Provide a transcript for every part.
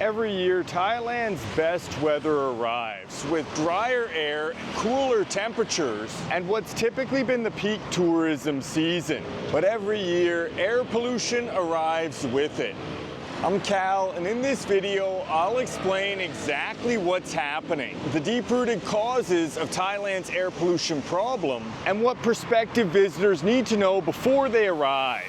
Every year, Thailand's best weather arrives with drier air, cooler temperatures, and what's typically been the peak tourism season. But every year, air pollution arrives with it. I'm Cal, and in this video, I'll explain exactly what's happening, the deep-rooted causes of Thailand's air pollution problem, and what prospective visitors need to know before they arrive.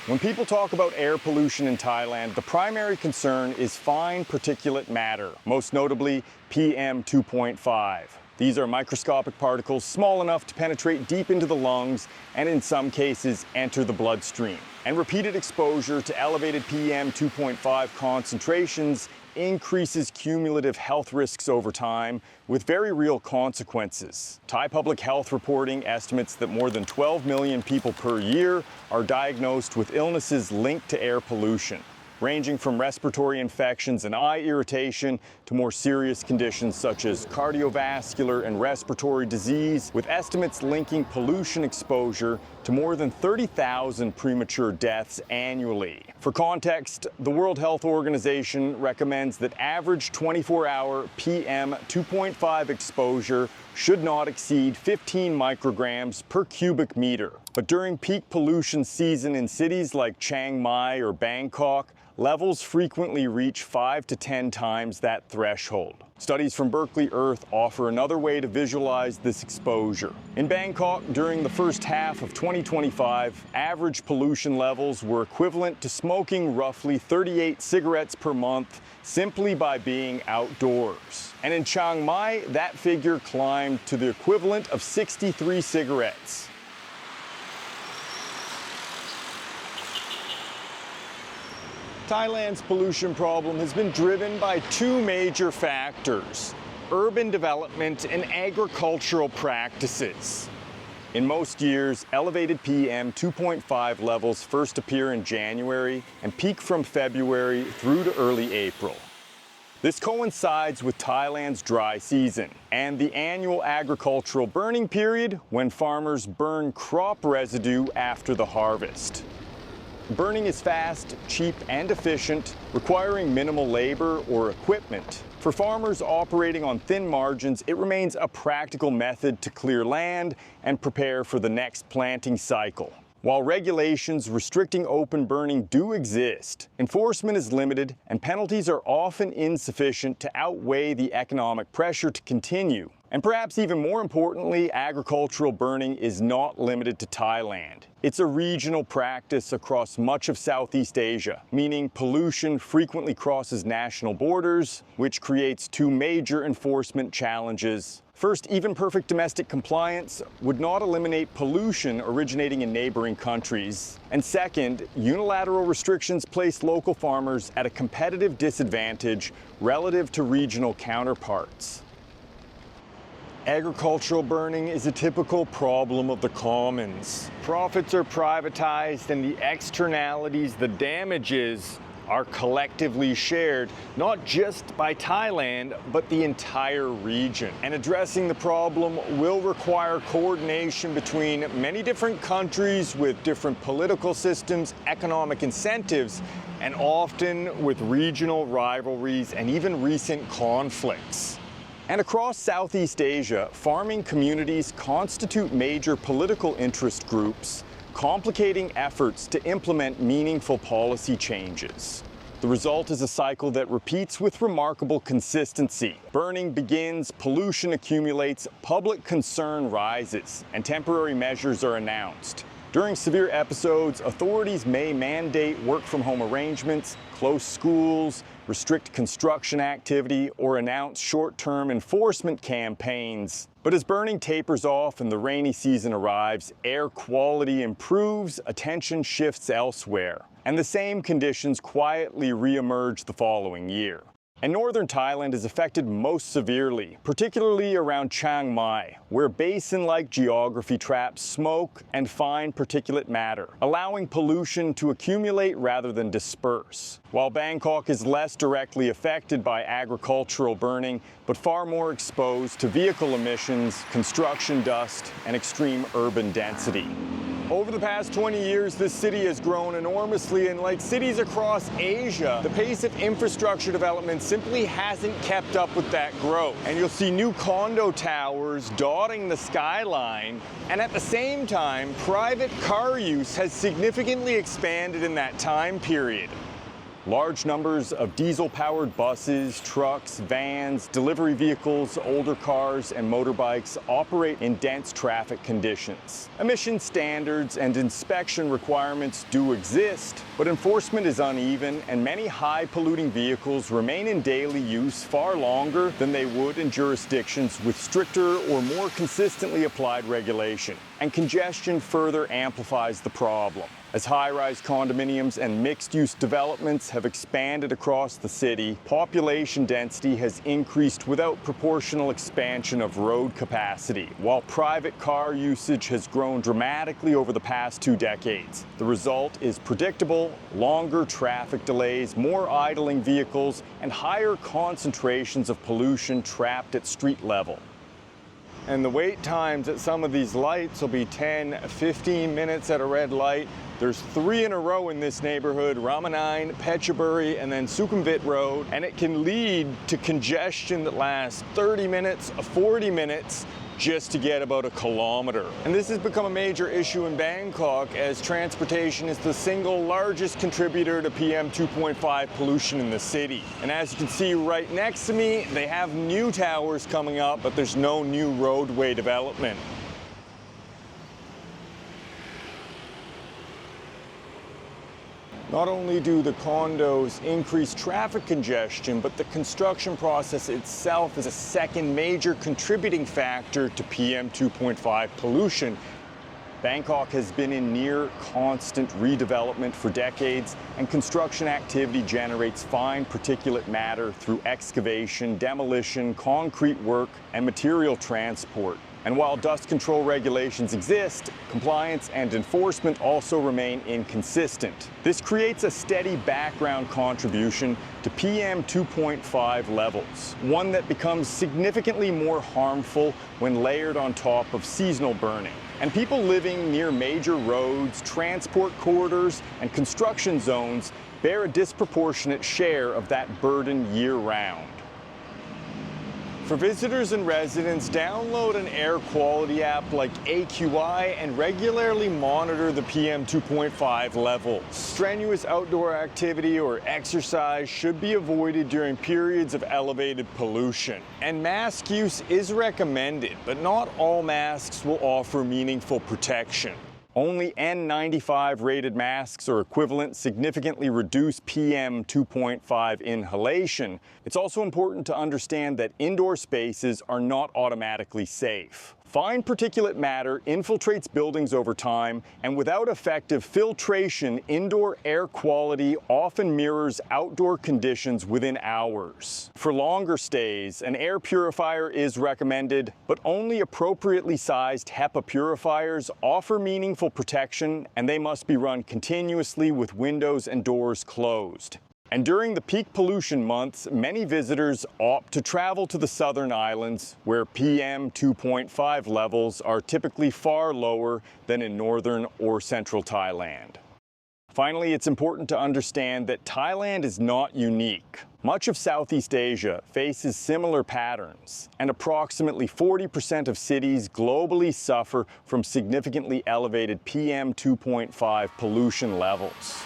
When people talk about air pollution in Thailand, the primary concern is fine particulate matter, most notably PM 2.5. These are microscopic particles small enough to penetrate deep into the lungs and in some cases enter the bloodstream. And repeated exposure to elevated PM 2.5 concentrations increases cumulative health risks over time with very real consequences. Thai Public Health reporting estimates that more than 12 million people per year are diagnosed with illnesses linked to air pollution, ranging from respiratory infections and eye irritation to more serious conditions such as cardiovascular and respiratory disease, with estimates linking pollution exposure to more than 30,000 premature deaths annually. For context, the World Health Organization recommends that average 24-hour PM 2.5 exposure should not exceed 15 micrograms per cubic meter. But during peak pollution season in cities like Chiang Mai or Bangkok, levels frequently reach 5 to 10 times that threshold. Studies from Berkeley Earth offer another way to visualize this exposure. In Bangkok, during the first half of 2025, average pollution levels were equivalent to smoking roughly 38 cigarettes per month simply by being outdoors. And in Chiang Mai, that figure climbed to the equivalent of 63 cigarettes. Thailand's pollution problem has been driven by two major factors: urban development and agricultural practices. In most years, elevated PM 2.5 levels first appear in January and peak from February through to early April. This coincides with Thailand's dry season and the annual agricultural burning period when farmers burn crop residue after the harvest. Burning is fast, cheap, and efficient, requiring minimal labor or equipment. For farmers operating on thin margins, it remains a practical method to clear land and prepare for the next planting cycle. While regulations restricting open burning do exist, enforcement is limited and penalties are often insufficient to outweigh the economic pressure to continue. And perhaps even more importantly, agricultural burning is not limited to Thailand. It's a regional practice across much of Southeast Asia, meaning pollution frequently crosses national borders, which creates two major enforcement challenges. First, even perfect domestic compliance would not eliminate pollution originating in neighboring countries. And second, unilateral restrictions place local farmers at a competitive disadvantage relative to regional counterparts. Agricultural burning is a typical problem of the commons. Profits are privatized and the externalities, the damages, are collectively shared, not just by Thailand, but the entire region. And addressing the problem will require coordination between many different countries with different political systems, economic incentives, and often with regional rivalries and even recent conflicts. And across Southeast Asia, farming communities constitute major political interest groups, complicating efforts to implement meaningful policy changes. The result is a cycle that repeats with remarkable consistency. Burning begins, pollution accumulates, public concern rises, and temporary measures are announced. During severe episodes, authorities may mandate work-from-home arrangements, close schools, restrict construction activity, or announce short-term enforcement campaigns. But as burning tapers off and the rainy season arrives, air quality improves, attention shifts elsewhere, and the same conditions quietly re-emerge the following year. And northern Thailand is affected most severely, particularly around Chiang Mai, where basin-like geography traps smoke and fine particulate matter, allowing pollution to accumulate rather than disperse. While Bangkok is less directly affected by agricultural burning, but far more exposed to vehicle emissions, construction dust, and extreme urban density. Over the past 20 years, this city has grown enormously, and like cities across Asia, the pace of infrastructure development simply hasn't kept up with that growth. And you'll see new condo towers dotting the skyline, and at the same time, private car use has significantly expanded in that time period. Large numbers of diesel-powered buses, trucks, vans, delivery vehicles, older cars, and motorbikes operate in dense traffic conditions. Emission standards and inspection requirements do exist, but enforcement is uneven, and many high-polluting vehicles remain in daily use far longer than they would in jurisdictions with stricter or more consistently applied regulation. And congestion further amplifies the problem. As high-rise condominiums and mixed-use developments have expanded across the city, population density has increased without proportional expansion of road capacity, while private car usage has grown dramatically over the past 2 decades. The result is predictable, longer traffic delays, more idling vehicles, and higher concentrations of pollution trapped at street level. And the wait times at some of these lights will be 10, 15 minutes at a red light. There's 3 in a row in this neighborhood, Ramanine, Phetchaburi, and then Sukhumvit Road, and it can lead to congestion that lasts 30 minutes, 40 minutes, just to get about a kilometer. And this has become a major issue in Bangkok, as transportation is the single largest contributor to PM 2.5 pollution in the city. And as you can see right next to me, they have new towers coming up, but there's no new roadway development. Not only do the condos increase traffic congestion, but the construction process itself is a second major contributing factor to PM 2.5 pollution. Bangkok has been in near constant redevelopment for decades, and construction activity generates fine particulate matter through excavation, demolition, concrete work, and material transport. And while dust control regulations exist, compliance and enforcement also remain inconsistent. This creates a steady background contribution to PM 2.5 levels, one that becomes significantly more harmful when layered on top of seasonal burning. And people living near major roads, transport corridors, and construction zones bear a disproportionate share of that burden year-round. For visitors and residents, download an air quality app like AQI and regularly monitor the PM 2.5 levels. Strenuous outdoor activity or exercise should be avoided during periods of elevated pollution. And mask use is recommended, but not all masks will offer meaningful protection. Only N95 rated masks or equivalent significantly reduce PM 2.5 inhalation. It's also important to understand that indoor spaces are not automatically safe. Fine particulate matter infiltrates buildings over time, and without effective filtration, indoor air quality often mirrors outdoor conditions within hours. For longer stays, an air purifier is recommended, but only appropriately sized HEPA purifiers offer meaningful protection, and they must be run continuously with windows and doors closed. And during the peak pollution months, many visitors opt to travel to the southern islands, where PM 2.5 levels are typically far lower than in northern or central Thailand. Finally, it's important to understand that Thailand is not unique. Much of Southeast Asia faces similar patterns, and approximately 40% of cities globally suffer from significantly elevated PM 2.5 pollution levels.